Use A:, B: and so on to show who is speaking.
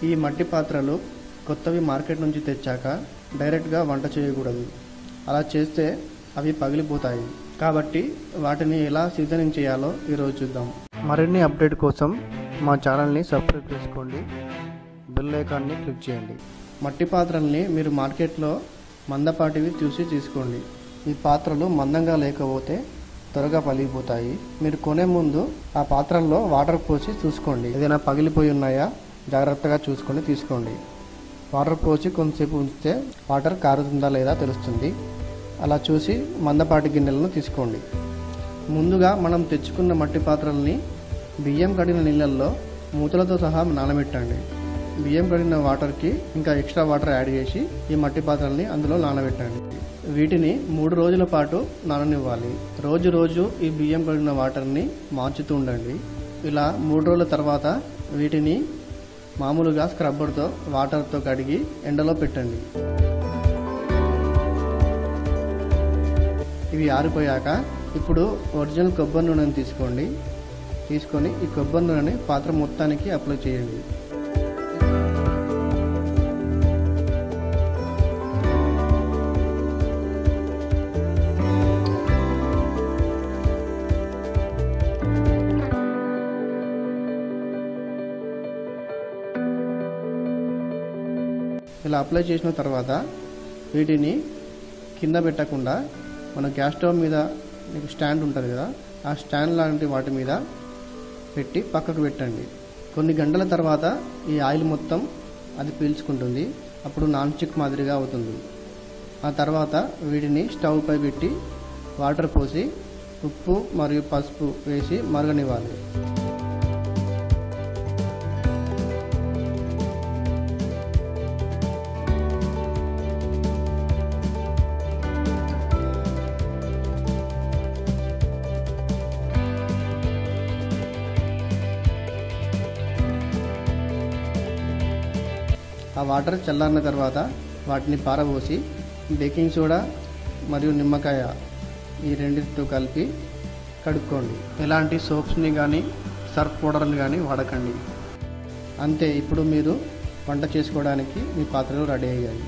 A: ఈ మట్టి పాత్రలు కొత్తవి మార్కెట్ నుంచి తెచ్చాక డైరెక్ట్గా వంట చేయకూడదు. అలా చేస్తే అవి పగిలిపోతాయి. కాబట్టి వాటిని ఎలా సీజనింగ్ చేయాలో ఈరోజు చూద్దాం. మరిన్ని అప్డేట్ కోసం మా ఛానల్ని సబ్స్క్రైబ్ చేసుకోండి, బెల్ ఐకాన్ని క్లిక్ చేయండి. మట్టి పాత్రల్ని మీరు మార్కెట్లో మందపాటివి చూసి తీసుకోండి. ఈ పాత్రలు మందంగా లేకపోతే త్వరగా పగిలిపోతాయి. మీరు కొనే ముందు ఆ పాత్రల్లో వాటర్ పోసి చూసుకోండి, ఏదైనా పగిలిపోయి ఉన్నాయా జాగ్రత్తగా చూసుకొని తీసుకోండి. వాటర్ పోసి కొంతసేపు ఉంచితే వాటర్ కారుతుందా లేదా తెలుస్తుంది. అలా చూసి మందపాటి గిన్నెలను తీసుకోండి. ముందుగా మనం తెచ్చుకున్న మట్టి పాత్రల్ని బియ్యం కడిగిన నీళ్ళల్లో మూతలతో సహా నానబెట్టండి. బియ్యం కడిగిన వాటర్కి ఇంకా ఎక్స్ట్రా వాటర్ యాడ్ చేసి ఈ మట్టి పాత్రల్ని అందులో నానబెట్టండి. వీటిని 3 రోజుల పాటు నాననివ్వాలి. రోజు ఈ బియ్యం కడిగిన వాటర్ని మార్చుతూ ఉండండి. ఇలా 3 రోజుల తర్వాత వీటిని మామూలుగా స్క్రబ్బర్తో వాటర్తో కడిగి ఎండలో పెట్టండి. ఇవి ఆరిపోయాక ఇప్పుడు ఒరిజినల్ కొబ్బరి నూనెని తీసుకొని ఈ కొబ్బరి నూనెని పాత్ర మొత్తానికి అప్లై చేయండి. ఇలా అప్లై చేసిన తర్వాత వీటిని కింద పెట్టకుండా మన గ్యాస్ స్టవ్ మీద మీకు స్టాండ్ ఉంటుంది కదా, ఆ స్టాండ్ లాంటి వాటి మీద పెట్టి పక్కకు పెట్టండి. కొన్ని గంటల తర్వాత ఈ ఆయిల్ మొత్తం అది పీల్చుకుంటుంది. అప్పుడు నాన్ స్టిక్ మాదిరిగా అవుతుంది. ఆ తర్వాత వీటిని స్టవ్ పై పెట్టి వాటర్ పోసి ఉప్పు మరియు పసుపు వేసి మరగనివ్వాలి. ఆ వాటర్ చల్లారిన తర్వాత వాటిని పారబోసి బేకింగ్ సోడా మరియు నిమ్మకాయ ఈ రెండింటితో కలిపి కడుక్కోండి. ఎలాంటి సోప్స్ని కానీ సర్ఫ్ పౌడర్ని కానీ వాడకండి. అంతే, ఇప్పుడు మీరు వంట చేసుకోవడానికి మీ పాత్రలు రెడీ అయ్యాయి.